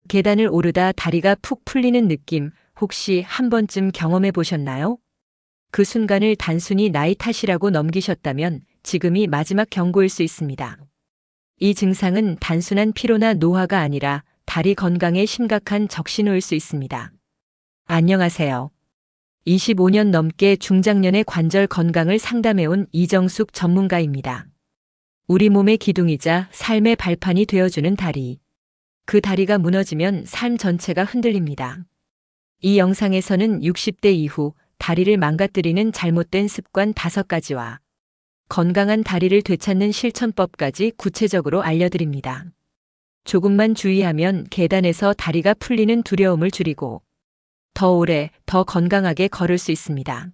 계단을 오르다 다리가 푹 풀리는 느낌 혹시 한 번쯤 경험해 보셨나요? 그 순간을 단순히 나이 탓이라고 넘기셨다면 지금이 마지막 경고일 수 있습니다. 이 증상은 단순한 피로나 노화가 아니라 다리 건강에 심각한 적신호일 수 있습니다. 안녕하세요. 25년 넘게 중장년의 관절 건강을 상담해온 이정숙 전문가입니다. 우리 몸의 기둥이자 삶의 발판이 되어주는 다리. 그 다리가 무너지면 삶 전체가 흔들립니다. 이 영상에서는 60대 이후 다리를 망가뜨리는 잘못된 습관 5가지와 건강한 다리를 되찾는 실천법까지 구체적으로 알려드립니다. 조금만 주의하면 계단에서 다리가 풀리는 두려움을 줄이고 더 오래, 더 건강하게 걸을 수 있습니다.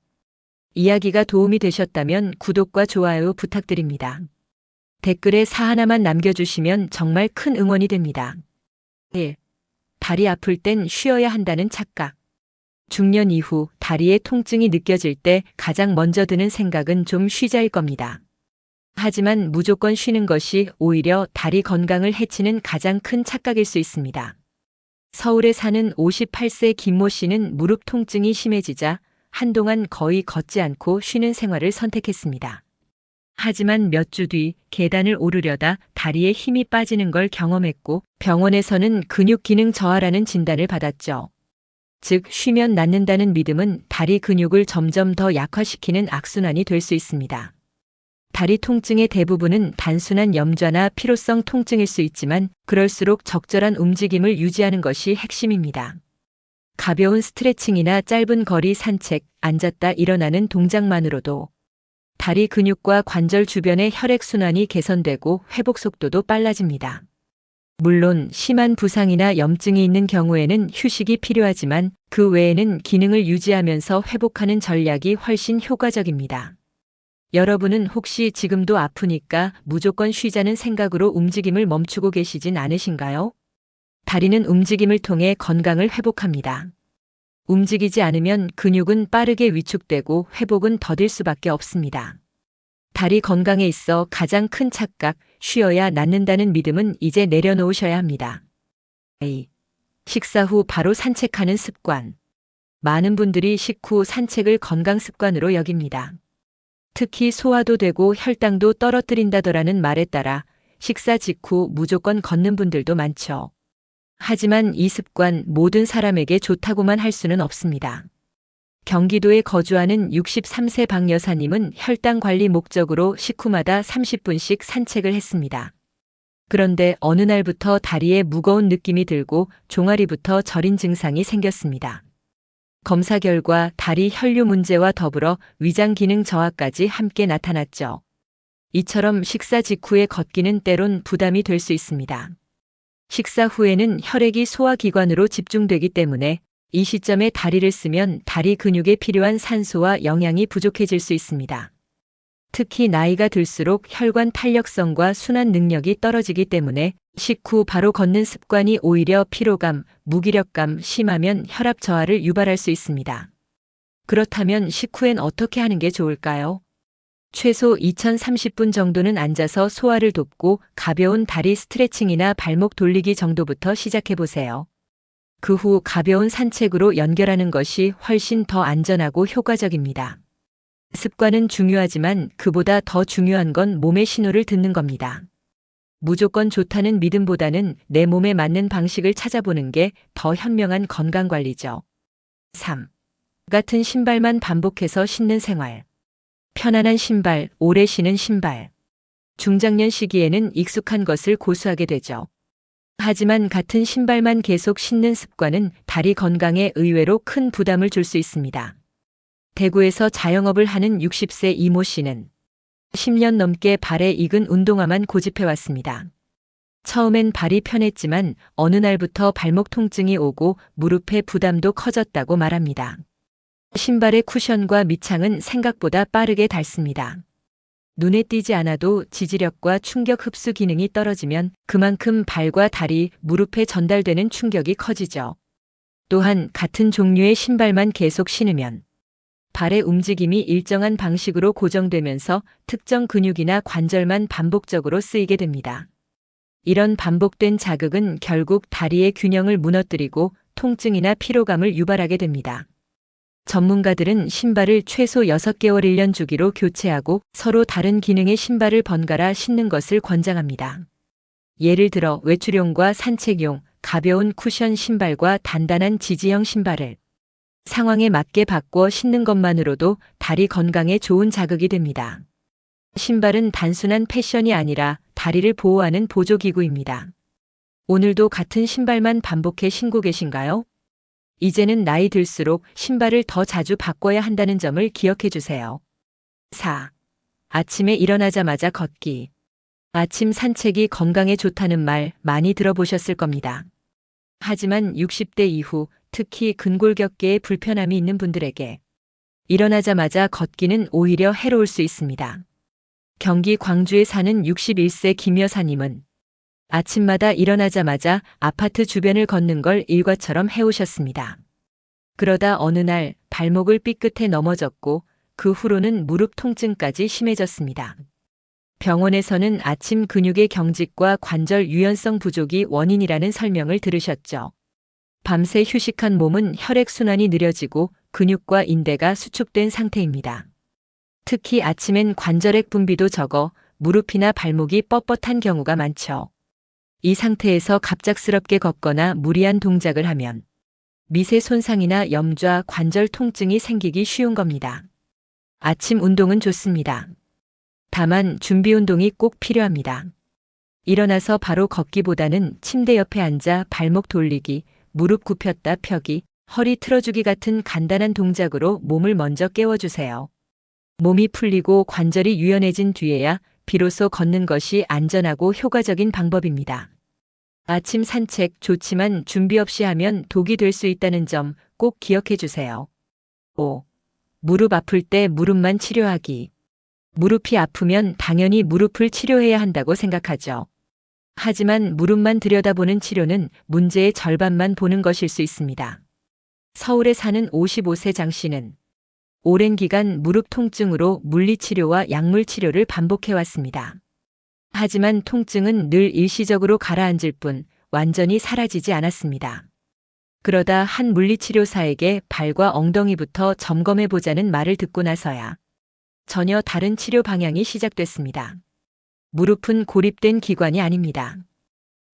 이야기가 도움이 되셨다면 구독과 좋아요 부탁드립니다. 댓글에 사 하나만 남겨주시면 정말 큰 응원이 됩니다. 1. 다리 아플 땐 쉬어야 한다는 착각. 중년 이후 다리에 통증이 느껴질 때 가장 먼저 드는 생각은 좀 쉬자일 겁니다. 하지만 무조건 쉬는 것이 오히려 다리 건강을 해치는 가장 큰 착각일 수 있습니다. 서울에 사는 58세 김모 씨는 무릎 통증이 심해지자 한동안 거의 걷지 않고 쉬는 생활을 선택했습니다. 하지만 몇 주 뒤 계단을 오르려다 다리에 힘이 빠지는 걸 경험했고 병원에서는 근육 기능 저하라는 진단을 받았죠. 즉, 쉬면 낫는다는 믿음은 다리 근육을 점점 더 약화시키는 악순환이 될 수 있습니다. 다리 통증의 대부분은 단순한 염좌나 피로성 통증일 수 있지만 그럴수록 적절한 움직임을 유지하는 것이 핵심입니다. 가벼운 스트레칭이나 짧은 거리 산책, 앉았다 일어나는 동작만으로도 다리 근육과 관절 주변의 혈액순환이 개선되고 회복 속도도 빨라집니다. 물론 심한 부상이나 염증이 있는 경우에는 휴식이 필요하지만 그 외에는 기능을 유지하면서 회복하는 전략이 훨씬 효과적입니다. 여러분은 혹시 지금도 아프니까 무조건 쉬자는 생각으로 움직임을 멈추고 계시진 않으신가요? 다리는 움직임을 통해 건강을 회복합니다. 움직이지 않으면 근육은 빠르게 위축되고 회복은 더딜 수밖에 없습니다. 다리 건강에 있어 가장 큰 착각, 쉬어야 낫는다는 믿음은 이제 내려놓으셔야 합니다. A. 식사 후 바로 산책하는 습관. 많은 분들이 식후 산책을 건강 습관으로 여깁니다. 특히 소화도 되고 혈당도 떨어뜨린다더라는 말에 따라 식사 직후 무조건 걷는 분들도 많죠. 하지만 이 습관 모든 사람에게 좋다고만 할 수는 없습니다. 경기도에 거주하는 63세 박 여사님은 혈당 관리 목적으로 식후마다 30분씩 산책을 했습니다. 그런데 어느 날부터 다리에 무거운 느낌이 들고 종아리부터 저린 증상이 생겼습니다. 검사 결과 다리 혈류 문제와 더불어 위장 기능 저하까지 함께 나타났죠. 이처럼 식사 직후의 걷기는 때론 부담이 될 수 있습니다. 식사 후에는 혈액이 소화기관으로 집중되기 때문에 이 시점에 다리를 쓰면 다리 근육에 필요한 산소와 영양이 부족해질 수 있습니다. 특히 나이가 들수록 혈관 탄력성과 순환 능력이 떨어지기 때문에 식후 바로 걷는 습관이 오히려 피로감, 무기력감, 심하면 혈압 저하를 유발할 수 있습니다. 그렇다면 식후엔 어떻게 하는 게 좋을까요? 최소 2030분 정도는 앉아서 소화를 돕고 가벼운 다리 스트레칭이나 발목 돌리기 정도부터 시작해보세요. 그 후 가벼운 산책으로 연결하는 것이 훨씬 더 안전하고 효과적입니다. 습관은 중요하지만 그보다 더 중요한 건 몸의 신호를 듣는 겁니다. 무조건 좋다는 믿음보다는 내 몸에 맞는 방식을 찾아보는 게 더 현명한 건강관리죠. 3. 같은 신발만 반복해서 신는 생활. 편안한 신발, 오래 신은 신발. 중장년 시기에는 익숙한 것을 고수하게 되죠. 하지만 같은 신발만 계속 신는 습관은 다리 건강에 의외로 큰 부담을 줄 수 있습니다. 대구에서 자영업을 하는 60세 이모 씨는 10년 넘게 발에 익은 운동화만 고집해왔습니다. 처음엔 발이 편했지만 어느 날부터 발목 통증이 오고 무릎에 부담도 커졌다고 말합니다. 신발의 쿠션과 밑창은 생각보다 빠르게 닳습니다. 눈에 띄지 않아도 지지력과 충격 흡수 기능이 떨어지면 그만큼 발과 다리, 무릎에 전달되는 충격이 커지죠. 또한 같은 종류의 신발만 계속 신으면 발의 움직임이 일정한 방식으로 고정되면서 특정 근육이나 관절만 반복적으로 쓰이게 됩니다. 이런 반복된 자극은 결국 다리의 균형을 무너뜨리고 통증이나 피로감을 유발하게 됩니다. 전문가들은 신발을 최소 6개월 1년 주기로 교체하고 서로 다른 기능의 신발을 번갈아 신는 것을 권장합니다. 예를 들어 외출용과 산책용, 가벼운 쿠션 신발과 단단한 지지형 신발을 상황에 맞게 바꿔 신는 것만으로도 다리 건강에 좋은 자극이 됩니다. 신발은 단순한 패션이 아니라 다리를 보호하는 보조기구입니다. 오늘도 같은 신발만 반복해 신고 계신가요? 이제는 나이 들수록 신발을 더 자주 바꿔야 한다는 점을 기억해 주세요. 4. 아침에 일어나자마자 걷기. 아침 산책이 건강에 좋다는 말 많이 들어보셨을 겁니다. 하지만 60대 이후 특히 근골격계에 불편함이 있는 분들에게 일어나자마자 걷기는 오히려 해로울 수 있습니다. 경기 광주에 사는 61세 김 여사님은 아침마다 일어나자마자 아파트 주변을 걷는 걸 일과처럼 해오셨습니다. 그러다 어느 날 발목을 삐끗해 넘어졌고 그 후로는 무릎 통증까지 심해졌습니다. 병원에서는 아침 근육의 경직과 관절 유연성 부족이 원인이라는 설명을 들으셨죠. 밤새 휴식한 몸은 혈액순환이 느려지고 근육과 인대가 수축된 상태입니다. 특히 아침엔 관절액 분비도 적어 무릎이나 발목이 뻣뻣한 경우가 많죠. 이 상태에서 갑작스럽게 걷거나 무리한 동작을 하면 미세 손상이나 염좌, 관절 통증이 생기기 쉬운 겁니다. 아침 운동은 좋습니다. 다만 준비 운동이 꼭 필요합니다. 일어나서 바로 걷기보다는 침대 옆에 앉아 발목 돌리기, 무릎 굽혔다 펴기, 허리 틀어주기 같은 간단한 동작으로 몸을 먼저 깨워주세요. 몸이 풀리고 관절이 유연해진 뒤에야 비로소 걷는 것이 안전하고 효과적인 방법입니다. 아침 산책 좋지만 준비 없이 하면 독이 될 수 있다는 점 꼭 기억해 주세요. 5. 무릎 아플 때 무릎만 치료하기. 무릎이 아프면 당연히 무릎을 치료해야 한다고 생각하죠. 하지만 무릎만 들여다보는 치료는 문제의 절반만 보는 것일 수 있습니다. 서울에 사는 55세 장 씨는 오랜 기간 무릎 통증으로 물리치료와 약물치료를 반복해왔습니다. 하지만 통증은 늘 일시적으로 가라앉을 뿐 완전히 사라지지 않았습니다. 그러다 한 물리치료사에게 발과 엉덩이부터 점검해보자는 말을 듣고 나서야 전혀 다른 치료 방향이 시작됐습니다. 무릎은 고립된 기관이 아닙니다.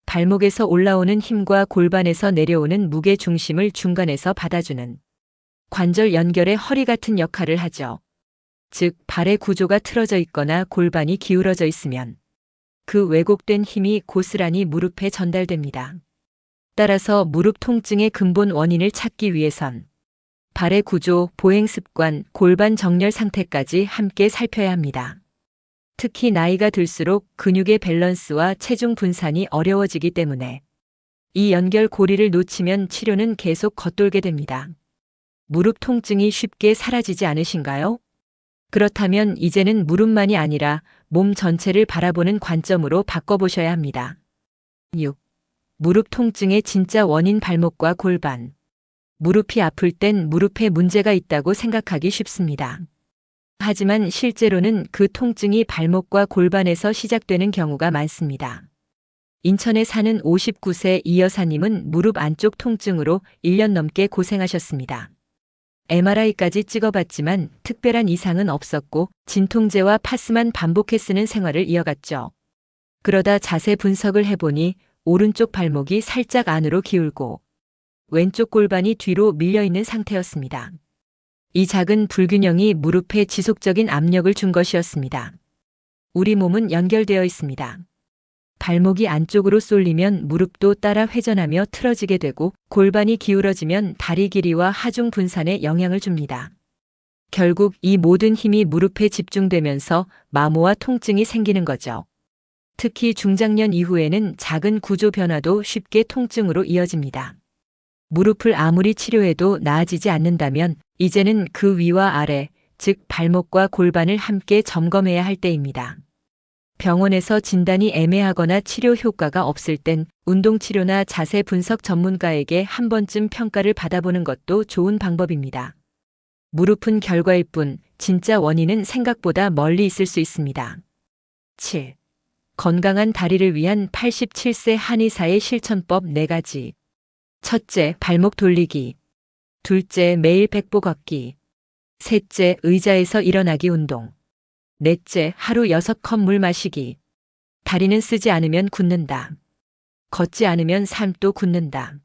발목에서 올라오는 힘과 골반에서 내려오는 무게 중심을 중간에서 받아주는 관절 연결의 허리 같은 역할을 하죠. 즉, 발의 구조가 틀어져 있거나 골반이 기울어져 있으면 그 왜곡된 힘이 고스란히 무릎에 전달됩니다. 따라서 무릎 통증의 근본 원인을 찾기 위해선 발의 구조, 보행 습관, 골반 정렬 상태까지 함께 살펴야 합니다. 특히 나이가 들수록 근육의 밸런스와 체중 분산이 어려워지기 때문에 이 연결 고리를 놓치면 치료는 계속 겉돌게 됩니다. 무릎 통증이 쉽게 사라지지 않으신가요? 그렇다면 이제는 무릎만이 아니라 몸 전체를 바라보는 관점으로 바꿔보셔야 합니다. 6. 무릎 통증의 진짜 원인 발목과 골반. 무릎이 아플 땐 무릎에 문제가 있다고 생각하기 쉽습니다. 하지만 실제로는 그 통증이 발목과 골반에서 시작되는 경우가 많습니다. 인천에 사는 59세 이 여사님은 무릎 안쪽 통증으로 1년 넘게 고생하셨습니다. MRI까지 찍어봤지만 특별한 이상은 없었고 진통제와 파스만 반복해 쓰는 생활을 이어갔죠. 그러다 자세 분석을 해보니 오른쪽 발목이 살짝 안으로 기울고 왼쪽 골반이 뒤로 밀려있는 상태였습니다. 이 작은 불균형이 무릎에 지속적인 압력을 준 것이었습니다. 우리 몸은 연결되어 있습니다. 발목이 안쪽으로 쏠리면 무릎도 따라 회전하며 틀어지게 되고 골반이 기울어지면 다리 길이와 하중 분산에 영향을 줍니다. 결국 이 모든 힘이 무릎에 집중되면서 마모와 통증이 생기는 거죠. 특히 중장년 이후에는 작은 구조 변화도 쉽게 통증으로 이어집니다. 무릎을 아무리 치료해도 나아지지 않는다면 이제는 그 위와 아래, 즉 발목과 골반을 함께 점검해야 할 때입니다. 병원에서 진단이 애매하거나 치료 효과가 없을 땐 운동치료나 자세 분석 전문가에게 한 번쯤 평가를 받아보는 것도 좋은 방법입니다. 무릎은 결과일 뿐 진짜 원인은 생각보다 멀리 있을 수 있습니다. 7. 건강한 다리를 위한 87세 한의사의 실천법 4가지. 첫째, 발목 돌리기. 둘째, 매일 백보 걷기. 셋째, 의자에서 일어나기 운동. 넷째, 하루 6컵 물 마시기. 다리는 쓰지 않으면 굳는다. 걷지 않으면 삶도 굳는다.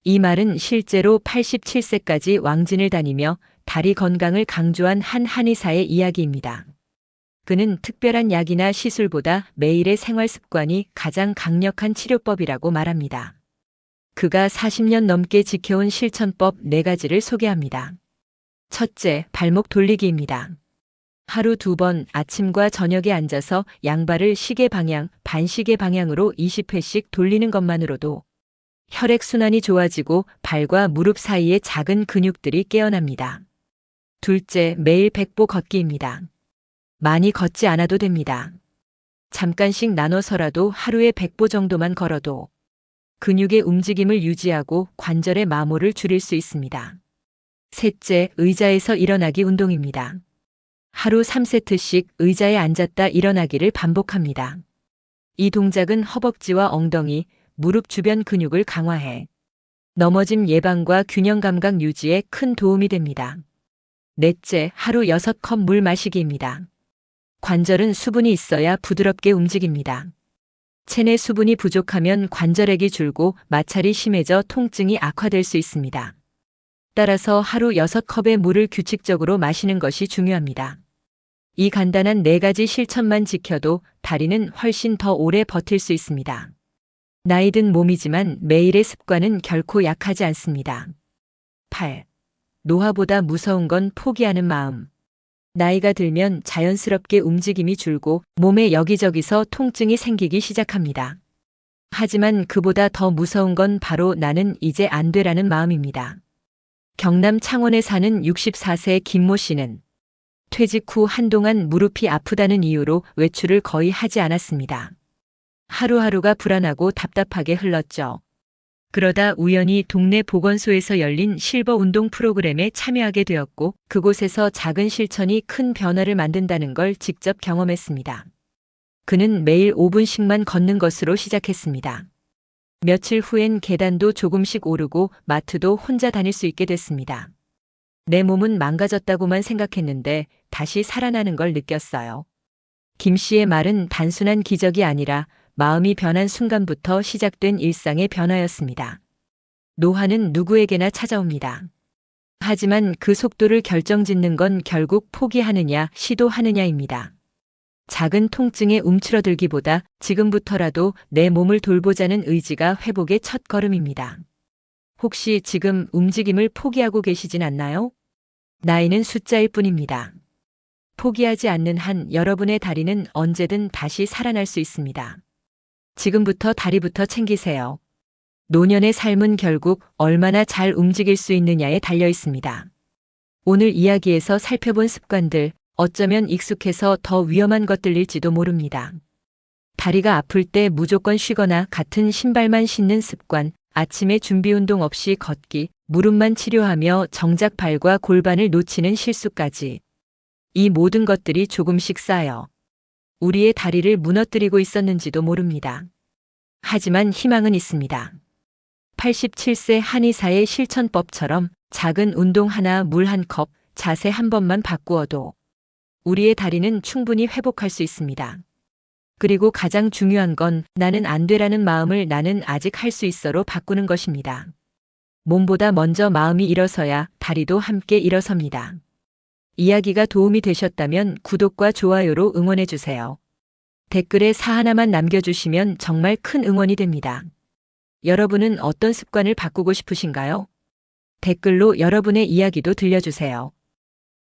이 말은 실제로 87세까지 왕진을 다니며 다리 건강을 강조한 한 한의사의 이야기입니다. 그는 특별한 약이나 시술보다 매일의 생활 습관이 가장 강력한 치료법이라고 말합니다. 그가 40년 넘게 지켜온 실천법 4가지를 소개합니다. 첫째, 발목 돌리기입니다. 하루 2번 아침과 저녁에 앉아서 양발을 시계 방향, 반시계 방향으로 20회씩 돌리는 것만으로도 혈액순환이 좋아지고 발과 무릎 사이의 작은 근육들이 깨어납니다. 둘째, 매일 백보 걷기입니다. 많이 걷지 않아도 됩니다. 잠깐씩 나눠서라도 하루에 100보 정도만 걸어도 근육의 움직임을 유지하고 관절의 마모를 줄일 수 있습니다. 셋째, 의자에서 일어나기 운동입니다. 하루 3세트씩 의자에 앉았다 일어나기를 반복합니다. 이 동작은 허벅지와 엉덩이, 무릎 주변 근육을 강화해 넘어짐 예방과 균형 감각 유지에 큰 도움이 됩니다. 넷째, 하루 6컵 물 마시기입니다. 관절은 수분이 있어야 부드럽게 움직입니다. 체내 수분이 부족하면 관절액이 줄고 마찰이 심해져 통증이 악화될 수 있습니다. 따라서 하루 6컵의 물을 규칙적으로 마시는 것이 중요합니다. 이 간단한 4가지 실천만 지켜도 다리는 훨씬 더 오래 버틸 수 있습니다. 나이 든 몸이지만 매일의 습관은 결코 약하지 않습니다. 8. 노화보다 무서운 건 포기하는 마음. 나이가 들면 자연스럽게 움직임이 줄고 몸에 여기저기서 통증이 생기기 시작합니다. 하지만 그보다 더 무서운 건 바로 나는 이제 안 돼라는 마음입니다. 경남 창원에 사는 64세 김모 씨는 퇴직 후 한동안 무릎이 아프다는 이유로 외출을 거의 하지 않았습니다. 하루하루가 불안하고 답답하게 흘렀죠. 그러다 우연히 동네 보건소에서 열린 실버 운동 프로그램에 참여하게 되었고 그곳에서 작은 실천이 큰 변화를 만든다는 걸 직접 경험했습니다. 그는 매일 5분씩만 걷는 것으로 시작했습니다. 며칠 후엔 계단도 조금씩 오르고 마트도 혼자 다닐 수 있게 됐습니다. 내 몸은 망가졌다고만 생각했는데 다시 살아나는 걸 느꼈어요. 김 씨의 말은 단순한 기적이 아니라 마음이 변한 순간부터 시작된 일상의 변화였습니다. 노화는 누구에게나 찾아옵니다. 하지만 그 속도를 결정짓는 건 결국 포기하느냐, 시도하느냐입니다. 작은 통증에 움츠러들기보다 지금부터라도 내 몸을 돌보자는 의지가 회복의 첫 걸음입니다. 혹시 지금 움직임을 포기하고 계시진 않나요? 나이는 숫자일 뿐입니다. 포기하지 않는 한 여러분의 다리는 언제든 다시 살아날 수 있습니다. 지금부터 다리부터 챙기세요. 노년의 삶은 결국 얼마나 잘 움직일 수 있느냐에 달려 있습니다. 오늘 이야기에서 살펴본 습관들, 어쩌면 익숙해서 더 위험한 것들일지도 모릅니다. 다리가 아플 때 무조건 쉬거나 같은 신발만 신는 습관, 아침에 준비 운동 없이 걷기, 무릎만 치료하며 정작 발과 골반을 놓치는 실수까지. 이 모든 것들이 조금씩 쌓여 우리의 다리를 무너뜨리고 있었는지도 모릅니다. 하지만 희망은 있습니다. 87세 한의사의 실천법처럼 작은 운동 하나, 물 한 컵, 자세 한 번만 바꾸어도 우리의 다리는 충분히 회복할 수 있습니다. 그리고 가장 중요한 건 나는 안 돼라는 마음을 나는 아직 할 수 있어로 바꾸는 것입니다. 몸보다 먼저 마음이 일어서야 다리도 함께 일어섭니다. 이야기가 도움이 되셨다면 구독과 좋아요로 응원해주세요. 댓글에 사 하나만 남겨주시면 정말 큰 응원이 됩니다. 여러분은 어떤 습관을 바꾸고 싶으신가요? 댓글로 여러분의 이야기도 들려주세요.